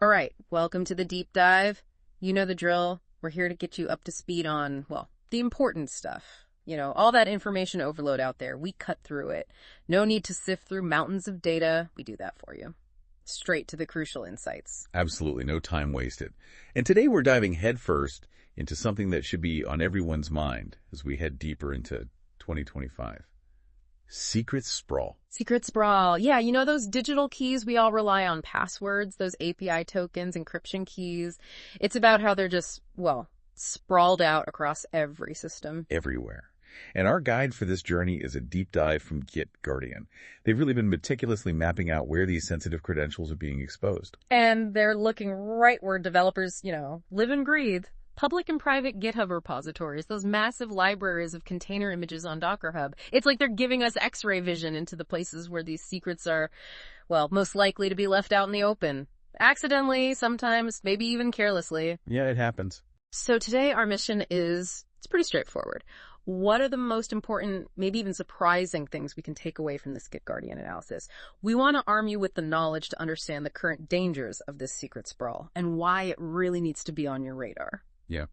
All right, welcome to the deep dive. You know the drill. We're here to get you up to speed on, well, the important stuff. You know, all that information overload out there. We cut through it. No need to sift through mountains of data. We do that for you. Straight to the crucial insights. Absolutely, no time wasted. And today we're diving headfirst into something that should be on everyone's mind as we head deeper into 2025. Secret sprawl. Secret sprawl. Yeah, you know those digital keys we all rely on, passwords, those API tokens, encryption keys. It's about how they're just, well, sprawled out across every system. Everywhere. And our guide for this journey is a deep dive from GitGuardian. They've really been meticulously mapping out where these sensitive credentials are being exposed. And they're looking right where developers, live and breathe. Public and private GitHub repositories, those massive libraries of container images on Docker Hub. It's like they're giving us X-ray vision into the places where these secrets are, well, most likely to be left out in the open. Accidentally, sometimes, maybe even carelessly. Yeah, it happens. So today our mission it's pretty straightforward. What are the most important, maybe even surprising things we can take away from this GitGuardian analysis? We want to arm you with the knowledge to understand the current dangers of this secret sprawl and why it really needs to be on your radar. Yeah,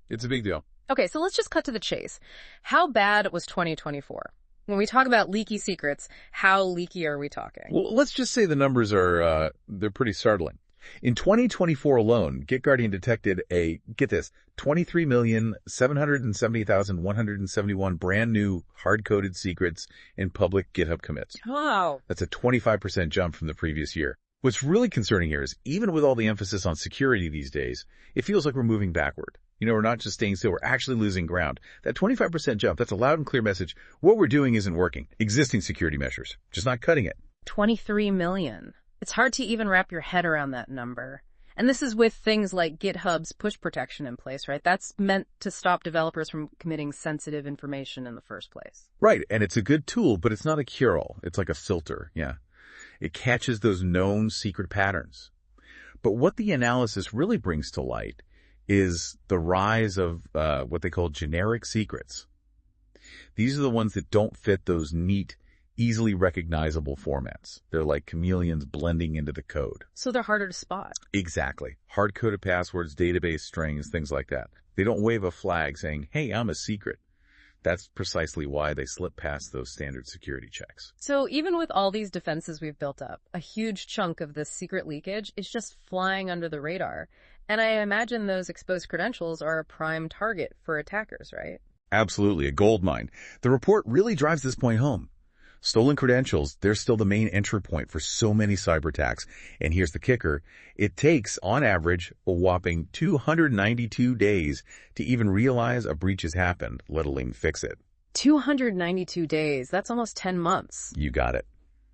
it's a big deal. Okay, so let's just cut to the chase. How bad was 2024? When we talk about leaky secrets, how leaky are we talking? Well, let's just say the numbers are, they're pretty startling. In 2024 alone, GitGuardian detected get this, 23,770,171 brand new hard-coded secrets in public GitHub commits. Wow. That's a 25% jump from the previous year. What's really concerning here is even with all the emphasis on security these days, it feels like we're moving backward. We're not just staying still, we're actually losing ground. That 25% jump, that's a loud and clear message. What we're doing isn't working. Existing security measures, just not cutting it. 23 million. It's hard to even wrap your head around that number. And this is with things like GitHub's push protection in place, right? That's meant to stop developers from committing sensitive information in the first place. Right, and it's a good tool, but it's not a cure-all. It's like a filter, yeah. It catches those known secret patterns. But what the analysis really brings to light is the rise of what they call generic secrets. These are the ones that don't fit those neat, easily recognizable formats. They're like chameleons blending into the code. So they're harder to spot. Exactly. Hard-coded passwords, database strings, things like that. They don't wave a flag saying, hey, I'm a secret. That's precisely why they slip past those standard security checks. So even with all these defenses we've built up, a huge chunk of this secret leakage is just flying under the radar. And I imagine those exposed credentials are a prime target for attackers, right? Absolutely, a goldmine. The report really drives this point home. Stolen credentials, they're still the main entry point for so many cyber attacks. And here's the kicker. It takes, on average, a whopping 292 days to even realize a breach has happened, let alone fix it. 292 days. That's almost 10 months. You got it.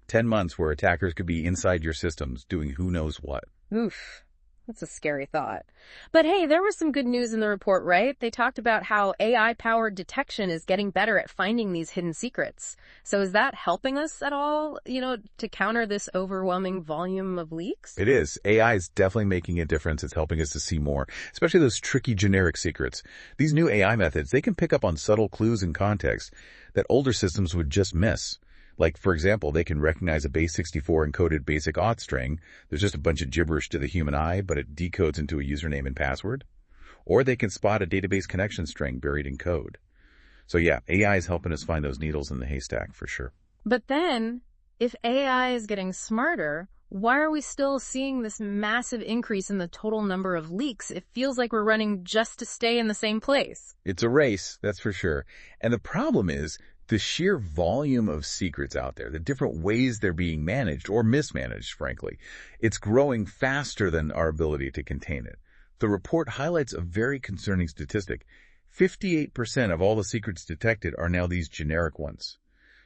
10 months where attackers could be inside your systems doing who knows what. Oof. That's a scary thought. But hey, there was some good news in the report, right? They talked about how AI-powered detection is getting better at finding these hidden secrets. So is that helping us at all, to counter this overwhelming volume of leaks? It is. AI is definitely making a difference. It's helping us to see more, especially those tricky generic secrets. These new AI methods, they can pick up on subtle clues and context that older systems would just miss. Like, for example, they can recognize a base64 encoded basic auth string. There's just a bunch of gibberish to the human eye, but it decodes into a username and password. Or they can spot a database connection string buried in code. So yeah, AI is helping us find those needles in the haystack for sure. But then, if AI is getting smarter, why are we still seeing this massive increase in the total number of leaks? It feels like we're running just to stay in the same place. It's a race, that's for sure. And the problem is, the sheer volume of secrets out there, the different ways they're being managed or mismanaged, frankly, it's growing faster than our ability to contain it. The report highlights a very concerning statistic. 58% of all the secrets detected are now these generic ones.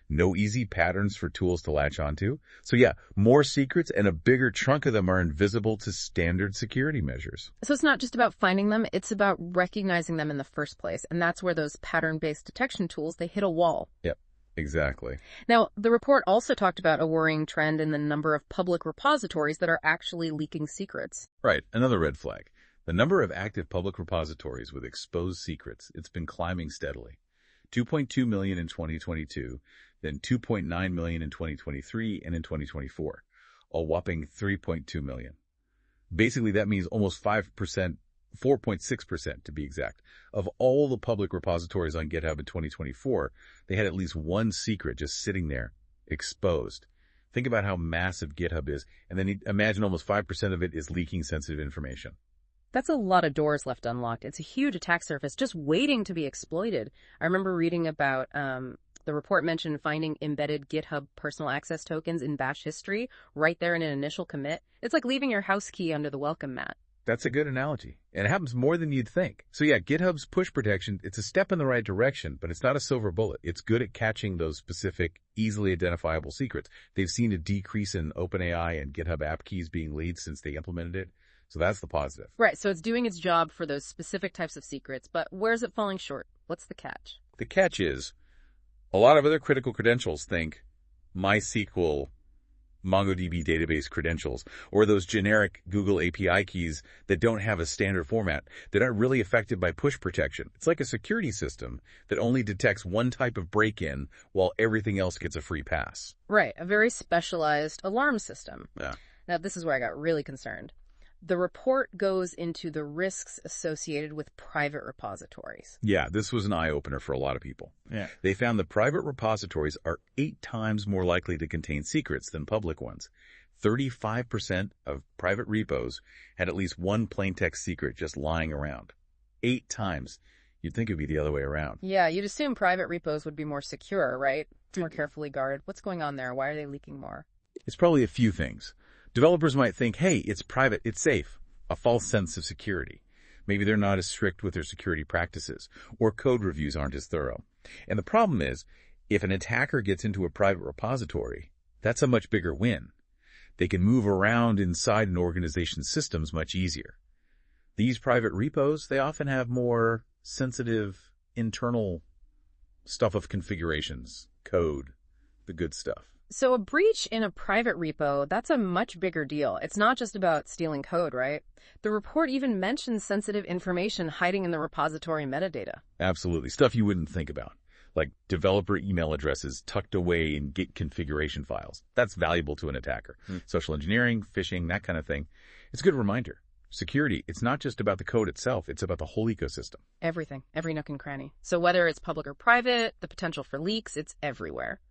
No easy patterns for tools to latch onto. So yeah, more secrets and a bigger chunk of them are invisible to standard security measures. So it's not just about finding them, it's about recognizing them in the first place. And that's where those pattern-based detection tools, they hit a wall. Yep, exactly. Now, the report also talked about a worrying trend in the number of public repositories that are actually leaking secrets. Right, another red flag. The number of active public repositories with exposed secrets, it's been climbing steadily. 2.2 million in 2022, then 2.9 million in 2023, and in 2024, a whopping 3.2 million. Basically, that means almost 5%, 4.6% to be exact, of all the public repositories on GitHub in 2024, they had at least one secret just sitting there, exposed. Think about how massive GitHub is, and then imagine almost 5% of it is leaking sensitive information. That's a lot of doors left unlocked. It's a huge attack surface just waiting to be exploited. I remember reading about the report mentioned finding embedded GitHub personal access tokens in bash history right there in an initial commit. It's like leaving your house key under the welcome mat. That's a good analogy. And it happens more than you'd think. So yeah, GitHub's push protection, it's a step in the right direction, but it's not a silver bullet. It's good at catching those specific, easily identifiable secrets. They've seen a decrease in OpenAI and GitHub app keys being leaked since they implemented it. So that's the positive. Right, so it's doing its job for those specific types of secrets, but where's it falling short? What's the catch? The catch is, a lot of other critical credentials think MySQL, MongoDB database credentials, or those generic Google API keys that don't have a standard format, that aren't really affected by push protection. It's like a security system that only detects one type of break-in while everything else gets a free pass. Right, a very specialized alarm system. Yeah. Now, this is where I got really concerned. The report goes into the risks associated with private repositories. Yeah, this was an eye-opener for a lot of people. Yeah. They found that private repositories are 8 times more likely to contain secrets than public ones. 35% of private repos had at least one plaintext secret just lying around. 8 times. You'd think it'd be the other way around. Yeah, you'd assume private repos would be more secure, right? More carefully guarded. What's going on there? Why are they leaking more? It's probably a few things. Developers might think, hey, it's private, it's safe, a false sense of security. Maybe they're not as strict with their security practices, or code reviews aren't as thorough. And the problem is, if an attacker gets into a private repository, that's a much bigger win. They can move around inside an organization's systems much easier. These private repos, they often have more sensitive internal stuff of configurations, code, the good stuff. So a breach in a private repo, that's a much bigger deal. It's not just about stealing code, right? The report even mentions sensitive information hiding in the repository metadata. Absolutely. Stuff you wouldn't think about, like developer email addresses tucked away in Git configuration files. That's valuable to an attacker. Social engineering, phishing, that kind of thing. It's a good reminder. Security, it's not just about the code itself, it's about the whole ecosystem. Everything, every nook and cranny. So whether it's public or private, the potential for leaks, it's everywhere.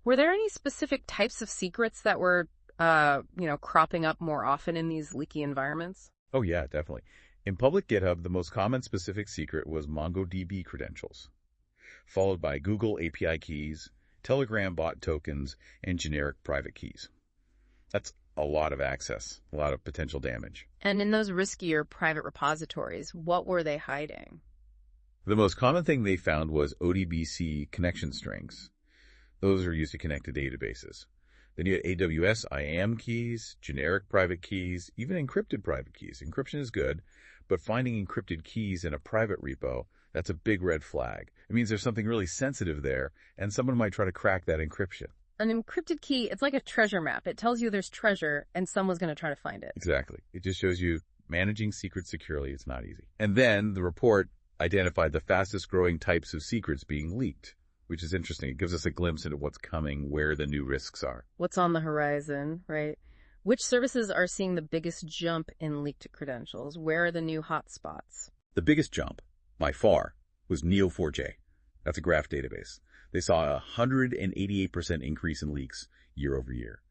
Were there any specific types of secrets that were, cropping up more often in these leaky environments? Oh yeah, definitely. In public GitHub, the most common specific secret was MongoDB credentials, followed by Google API keys, Telegram bot tokens, and generic private keys. That's a lot of access, a lot of potential damage. And in those riskier private repositories, what were they hiding? The most common thing they found was ODBC connection strings. Those are used to connect to databases. Then you had AWS IAM keys, generic private keys, even encrypted private keys. Encryption is good, but finding encrypted keys in a private repo, that's a big red flag. It means there's something really sensitive there, and someone might try to crack that encryption. An encrypted key, it's like a treasure map. It tells you there's treasure, and someone's going to try to find it. Exactly. It just shows you managing secrets securely, it's not easy. And then the report identified the fastest growing types of secrets being leaked, which is interesting. It gives us a glimpse into what's coming, where the new risks are. What's on the horizon, right? Which services are seeing the biggest jump in leaked credentials? Where are the new hotspots? The biggest jump, by far, was Neo4j. That's a graph database. They saw a 188% increase in leaks year over year.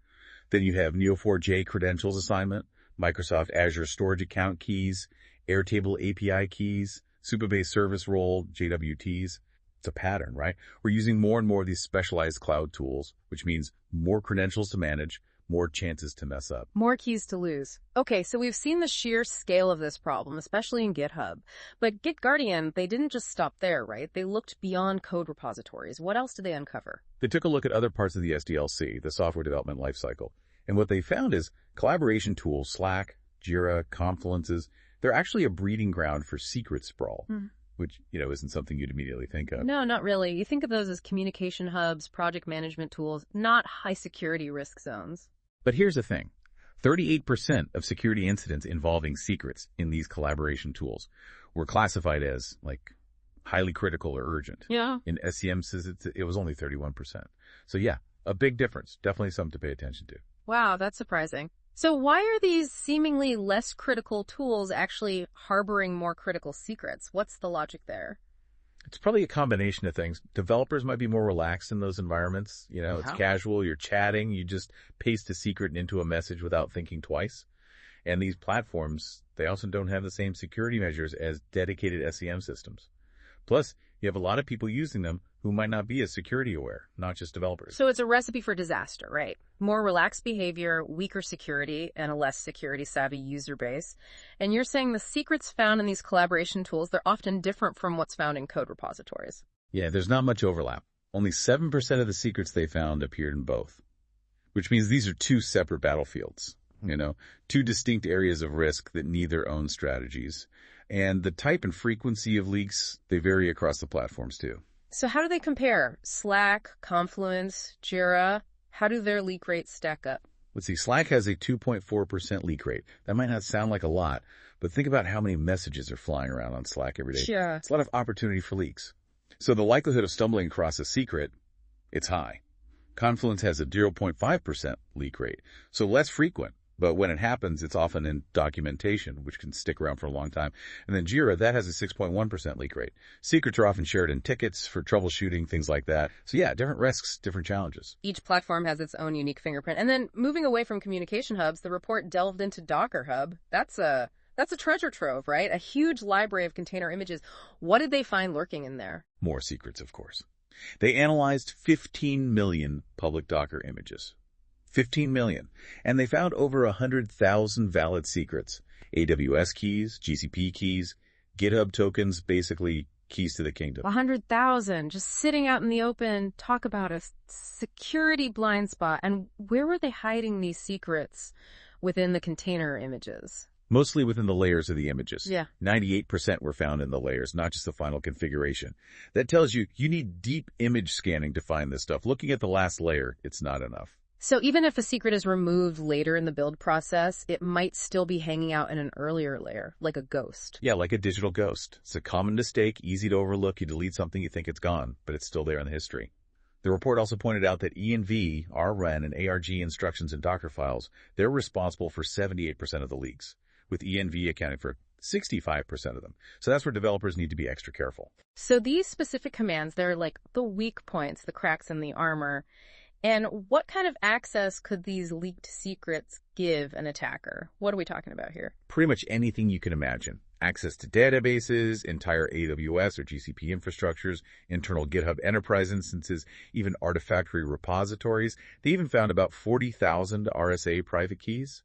Then you have Neo4j credentials assignment, Microsoft Azure storage account keys, Airtable API keys, Supabase service role, JWTs. It's a pattern, right? We're using more and more of these specialized cloud tools, which means more credentials to manage, more chances to mess up. More keys to lose. Okay, so we've seen the sheer scale of this problem, especially in GitHub. But GitGuardian, they didn't just stop there, right? They looked beyond code repositories. What else did they uncover? They took a look at other parts of the SDLC, the software development lifecycle. And what they found is collaboration tools, Slack, Jira, Confluences, they're actually a breeding ground for secret sprawl. Which, isn't something you'd immediately think of. No, not really. You think of those as communication hubs, project management tools, not high security risk zones. But here's the thing. 38% of security incidents involving secrets in these collaboration tools were classified as, highly critical or urgent. Yeah. In SCM says it was only 31%. So yeah, a big difference. Definitely something to pay attention to. Wow, that's surprising. So why are these seemingly less critical tools actually harboring more critical secrets? What's the logic there? It's probably a combination of things. Developers might be more relaxed in those environments. It's How? casual, you're chatting, you just paste a secret into a message without thinking twice. And these platforms, they also don't have the same security measures as dedicated SEM systems. Plus, you have a lot of people using them who might not be as security aware, not just developers. So it's a recipe for disaster, right? More relaxed behavior, weaker security, and a less security-savvy user base. And you're saying the secrets found in these collaboration tools, they're often different from what's found in code repositories. Yeah, there's not much overlap. Only 7% of the secrets they found appeared in both, which means these are two separate battlefields, two distinct areas of risk that neither own strategies. And the type and frequency of leaks, they vary across the platforms too. So how do they compare? Slack, Confluence, Jira, how do their leak rates stack up? Let's see, Slack has a 2.4% leak rate. That might not sound like a lot, but think about how many messages are flying around on Slack every day. Yeah. It's a lot of opportunity for leaks. So the likelihood of stumbling across a secret, it's high. Confluence has a 0.5% leak rate, so less frequent. But when it happens, it's often in documentation, which can stick around for a long time. And then Jira, that has a 6.1% leak rate. Secrets are often shared in tickets for troubleshooting, things like that. So yeah, different risks, different challenges. Each platform has its own unique fingerprint. And then moving away from communication hubs, the report delved into Docker Hub. That's a treasure trove, right? A huge library of container images. What did they find lurking in there? More secrets, of course. They analyzed 15 million public Docker images. 15 million. And they found over 100,000 valid secrets. AWS keys, GCP keys, GitHub tokens, basically keys to the kingdom. 100,000 just sitting out in the open. Talk about a security blind spot. And where were they hiding these secrets within the container images? Mostly within the layers of the images. Yeah. 98% were found in the layers, not just the final configuration. That tells you need deep image scanning to find this stuff. Looking at the last layer, it's not enough. So even if a secret is removed later in the build process, it might still be hanging out in an earlier layer, like a ghost. Yeah, like a digital ghost. It's a common mistake, easy to overlook. You delete something, you think it's gone, but it's still there in the history. The report also pointed out that env, run, and arg instructions in Docker files, they're responsible for 78% of the leaks, with env accounting for 65% of them. So that's where developers need to be extra careful. So these specific commands, they're like the weak points, the cracks in the armor. And what kind of access could these leaked secrets give an attacker? What are we talking about here? Pretty much anything you can imagine. Access to databases, entire AWS or GCP infrastructures, internal GitHub enterprise instances, even Artifactory repositories. They even found about 40,000 RSA private keys.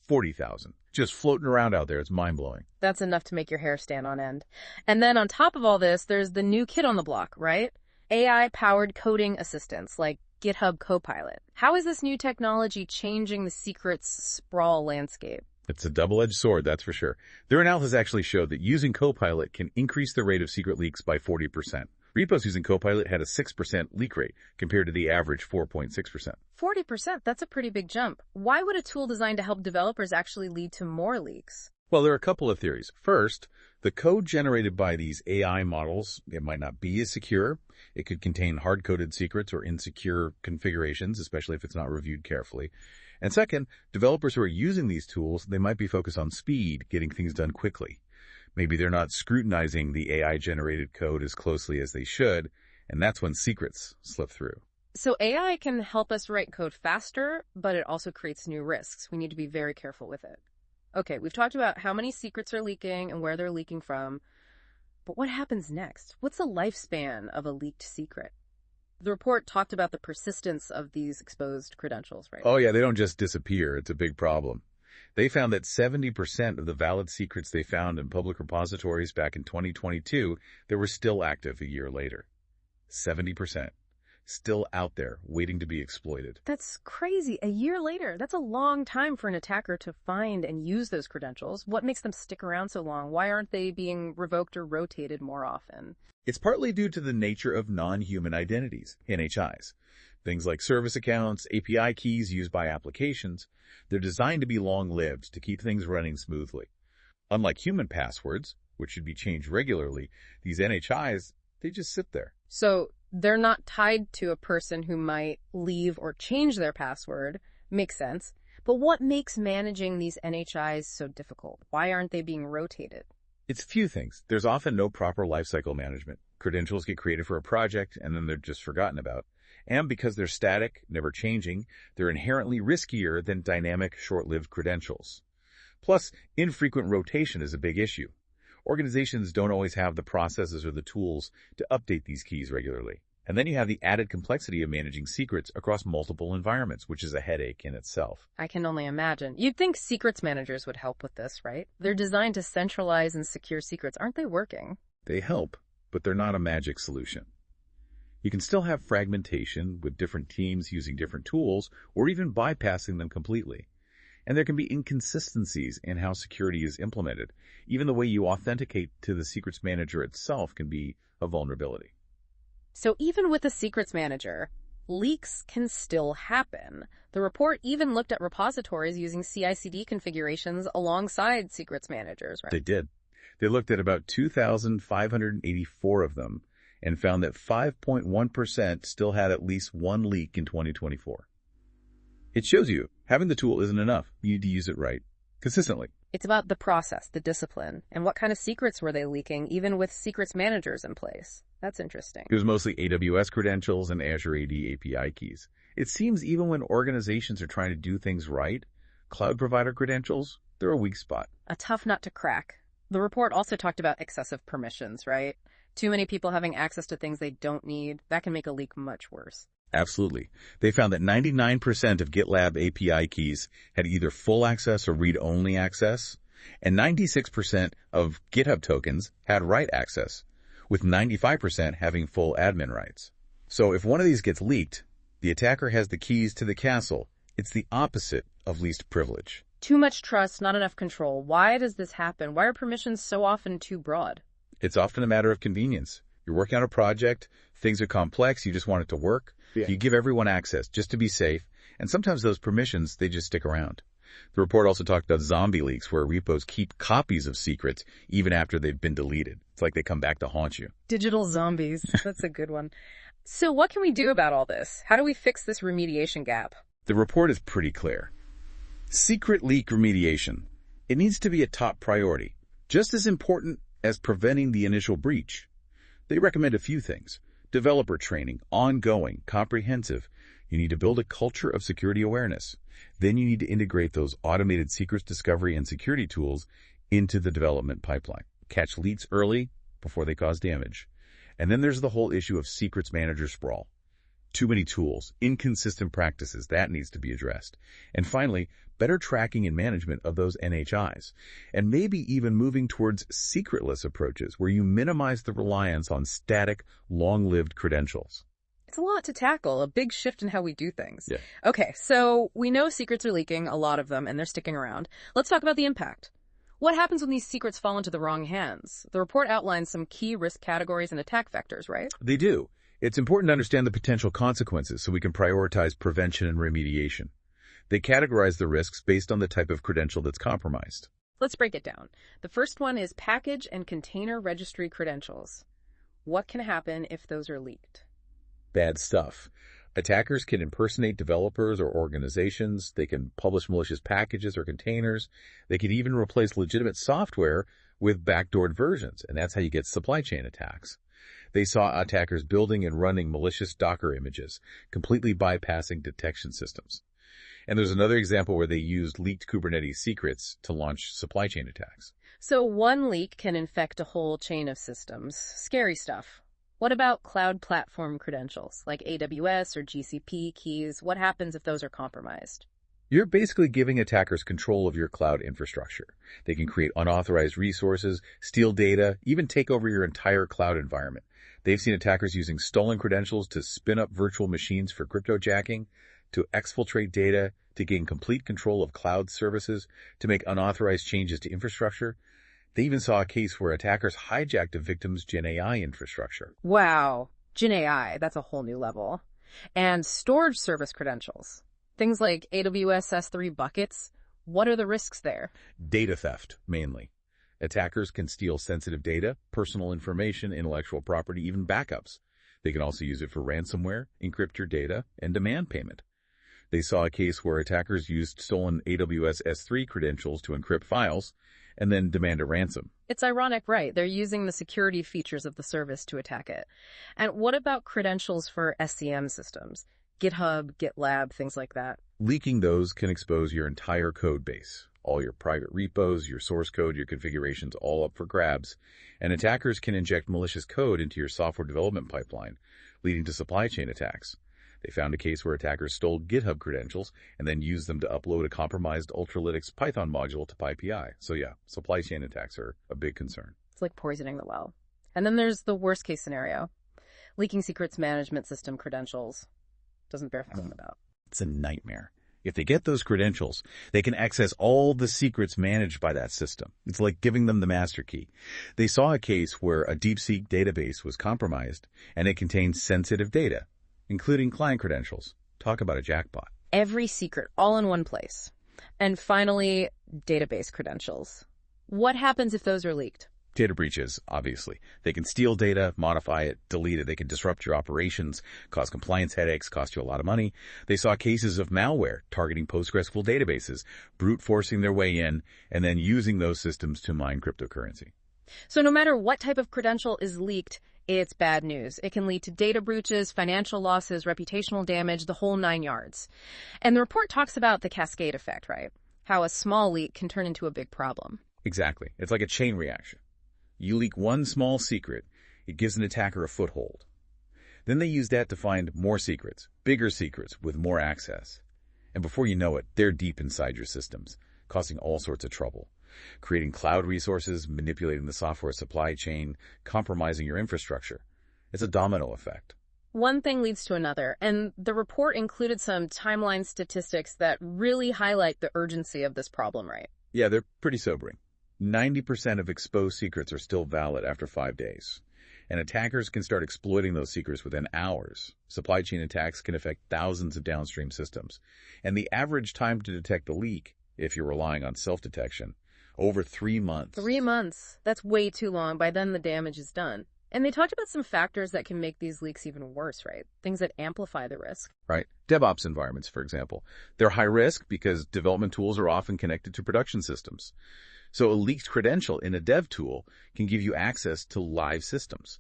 40,000. Just floating around out there. It's mind-blowing. That's enough to make your hair stand on end. And then on top of all this, there's the new kid on the block, right? AI-powered coding assistants like GitHub Copilot. How is this new technology changing the secrets sprawl landscape? It's a double-edged sword, that's for sure. Their analysis actually showed that using Copilot can increase the rate of secret leaks by 40%. Repos using Copilot had a 6% leak rate compared to the average 4.6%. 40%, that's a pretty big jump. Why would a tool designed to help developers actually lead to more leaks? Well, there are a couple of theories. First, the code generated by these AI models, it might not be as secure. It could contain hard-coded secrets or insecure configurations, especially if it's not reviewed carefully. And second, developers who are using these tools, they might be focused on speed, getting things done quickly. Maybe they're not scrutinizing the AI-generated code as closely as they should, and that's when secrets slip through. So AI can help us write code faster, but it also creates new risks. We need to be very careful with it. Okay, we've talked about how many secrets are leaking and where they're leaking from. But what happens next? What's the lifespan of a leaked secret? The report talked about the persistence of these exposed credentials, right? Oh yeah, they don't just disappear. It's a big problem. They found that 70% of the valid secrets they found in public repositories back in 2022, they were still active a year later. 70%. Still out there, waiting to be exploited. That's crazy. A year later, that's a long time for an attacker to find and use those credentials. What makes them stick around so long? Why aren't they being revoked or rotated more often? It's partly due to the nature of non-human identities, NHIs. Things like service accounts, API keys used by applications, they're designed to be long-lived to keep things running smoothly. Unlike human passwords, which should be changed regularly, these NHIs, they just sit there. So they're not tied to a person who might leave or change their password. Makes sense. But what makes managing these NHIs so difficult? Why aren't they being rotated? It's a few things. There's often no proper lifecycle management. Credentials get created for a project, and then they're just forgotten about. And because they're static, never changing, they're inherently riskier than dynamic, short-lived credentials. Plus, infrequent rotation is a big issue. Organizations don't always have the processes or the tools to update these keys regularly. And then you have the added complexity of managing secrets across multiple environments, which is a headache in itself. I can only imagine. You'd think secrets managers would help with this, right? They're designed to centralize and secure secrets. Aren't they working? They help, but they're not a magic solution. You can still have fragmentation with different teams using different tools or even bypassing them completely. And there can be inconsistencies in how security is implemented. Even the way you authenticate to the secrets manager itself can be a vulnerability. So even with a secrets manager, leaks can still happen. The report even looked at repositories using CI/CD configurations alongside secrets managers, right? They did. They looked at about 2,584 of them and found that 5.1% still had at least one leak in 2024. It shows you having the tool isn't enough. You need to use it right, consistently. It's about the process, the discipline, and what kind of secrets were they leaking, even with secrets managers in place. That's interesting. It was mostly AWS credentials and Azure AD API keys. It seems even when organizations are trying to do things right, cloud provider credentials, they're a weak spot. A tough nut to crack. The report also talked about excessive permissions, right? Too many people having access to things they don't need. That can make a leak much worse. Absolutely. They found that 99% of GitLab API keys had either full access or read-only access, and 96% of GitHub tokens had write access, with 95% having full admin rights. So if one of these gets leaked, the attacker has the keys to the castle. It's the opposite of least privilege. Too much trust, not enough control. Why does this happen? Why are permissions so often too broad? It's often a matter of convenience. You're working on a project, things are complex, you just want it to work. Yeah. You give everyone access just to be safe, and sometimes those permissions, they just stick around. The report also talked about zombie leaks where repos keep copies of secrets even after they've been deleted. It's like they come back to haunt you. Digital zombies. That's a good one. So what can we do about all this? How do we fix this remediation gap? The report is pretty clear. Secret leak remediation. It needs to be a top priority, just as important as preventing the initial breach. They recommend a few things. Developer training, ongoing, comprehensive. You need to build a culture of security awareness. Then you need to integrate those automated secrets discovery and security tools into the development pipeline. Catch leaks early before they cause damage. And then there's the whole issue of secrets manager sprawl. Too many tools, inconsistent practices, that needs to be addressed. And finally, better tracking and management of those NHIs. And maybe even moving towards secretless approaches where you minimize the reliance on static, long-lived credentials. It's a lot to tackle, a big shift in how we do things. Yeah. Okay, so we know secrets are leaking, a lot of them, and they're sticking around. Let's talk about the impact. What happens when these secrets fall into the wrong hands? The report outlines some key risk categories and attack vectors, right? They do. It's important to understand the potential consequences so we can prioritize prevention and remediation. They categorize the risks based on the type of credential that's compromised. Let's break it down. The first one is package and container registry credentials. What can happen if those are leaked? Bad stuff. Attackers can impersonate developers or organizations. They can publish malicious packages or containers. They can even replace legitimate software with backdoored versions, and that's how you get supply chain attacks. They saw attackers building and running malicious Docker images, completely bypassing detection systems. And there's another example where they used leaked Kubernetes secrets to launch supply chain attacks. So one leak can infect a whole chain of systems. Scary stuff. What about cloud platform credentials, like AWS or GCP keys? What happens if those are compromised? You're basically giving attackers control of your cloud infrastructure. They can create unauthorized resources, steal data, even take over your entire cloud environment. They've seen attackers using stolen credentials to spin up virtual machines for cryptojacking, to exfiltrate data, to gain complete control of cloud services, to make unauthorized changes to infrastructure. They even saw a case where attackers hijacked a victim's GenAI infrastructure. Wow. GenAI, that's a whole new level. And storage service credentials. Things like AWS S3 buckets. What are the risks there? Data theft, mainly. Attackers can steal sensitive data, personal information, intellectual property, even backups. They can also use it for ransomware, encrypt your data, and demand payment. They saw a case where attackers used stolen AWS S3 credentials to encrypt files and then demand a ransom. It's ironic, right? They're using the security features of the service to attack it. And what about credentials for SCM systems? GitHub, GitLab, things like that. Leaking those can expose your entire code base. All your private repos, your source code, your configurations, all up for grabs. And attackers can inject malicious code into your software development pipeline, leading to supply chain attacks. They found a case where attackers stole GitHub credentials and then used them to upload a compromised Ultralytics Python module to PyPI. So yeah, supply chain attacks are a big concern. It's like poisoning the well. And then there's the worst case scenario. Leaking secrets management system credentials. Doesn't bear thinking about. It's a nightmare. If they get those credentials, they can access all the secrets managed by that system. It's like giving them the master key. They saw a case where a DeepSeek database was compromised and it contained sensitive data, including client credentials. Talk about a jackpot. Every secret all in one place. And finally, database credentials. What happens if those are leaked? Data breaches, obviously. They can steal data, modify it, delete it. They can disrupt your operations, cause compliance headaches, cost you a lot of money. They saw cases of malware targeting PostgreSQL databases, brute forcing their way in, and then using those systems to mine cryptocurrency. So no matter what type of credential is leaked, it's bad news. It can lead to data breaches, financial losses, reputational damage, the whole 9 yards. And the report talks about the cascade effect, right? How a small leak can turn into a big problem. Exactly. It's like a chain reaction. You leak one small secret, it gives an attacker a foothold. Then they use that to find more secrets, bigger secrets with more access. And before you know it, they're deep inside your systems, causing all sorts of trouble, creating cloud resources, manipulating the software supply chain, compromising your infrastructure. It's a domino effect. One thing leads to another, and the report included some timeline statistics that really highlight the urgency of this problem, right? Yeah, they're pretty sobering. 90% of exposed secrets are still valid after 5 days. And attackers can start exploiting those secrets within hours. Supply chain attacks can affect thousands of downstream systems. And the average time to detect a leak, if you're relying on self-detection, over 3 months. 3 months. That's way too long. By then, the damage is done. And they talked about some factors that can make these leaks even worse, right? Things that amplify the risk. Right. DevOps environments, for example. They're high risk because development tools are often connected to production systems. So a leaked credential in a dev tool can give you access to live systems.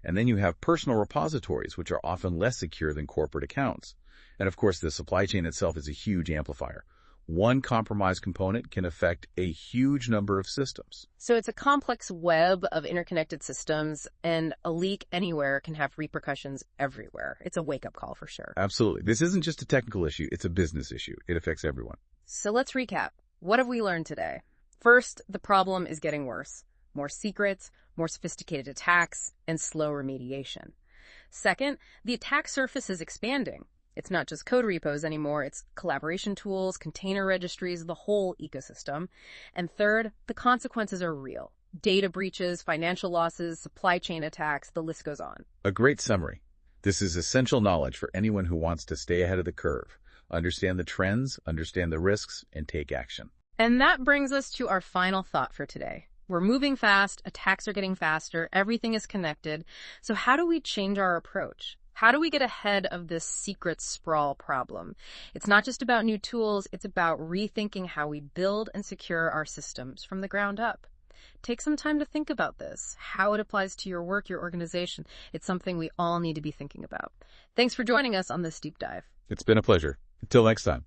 And then you have personal repositories, which are often less secure than corporate accounts. And of course, the supply chain itself is a huge amplifier. One compromised component can affect a huge number of systems. So it's a complex web of interconnected systems, and a leak anywhere can have repercussions everywhere. It's a wake-up call for sure. Absolutely. This isn't just a technical issue, it's a business issue. It affects everyone. So let's recap. What have we learned today? First, the problem is getting worse. More secrets, more sophisticated attacks, and slow remediation. Second, the attack surface is expanding. It's not just code repos anymore, it's collaboration tools, container registries, the whole ecosystem. And third, the consequences are real. Data breaches, financial losses, supply chain attacks, the list goes on. A great summary. This is essential knowledge for anyone who wants to stay ahead of the curve, understand the trends, understand the risks, and take action. And that brings us to our final thought for today. We're moving fast, attacks are getting faster, everything is connected. So how do we change our approach? How do we get ahead of this secret sprawl problem? It's not just about new tools, it's about rethinking how we build and secure our systems from the ground up. Take some time to think about this, how it applies to your work, your organization. It's something we all need to be thinking about. Thanks for joining us on this deep dive. It's been a pleasure. Until next time.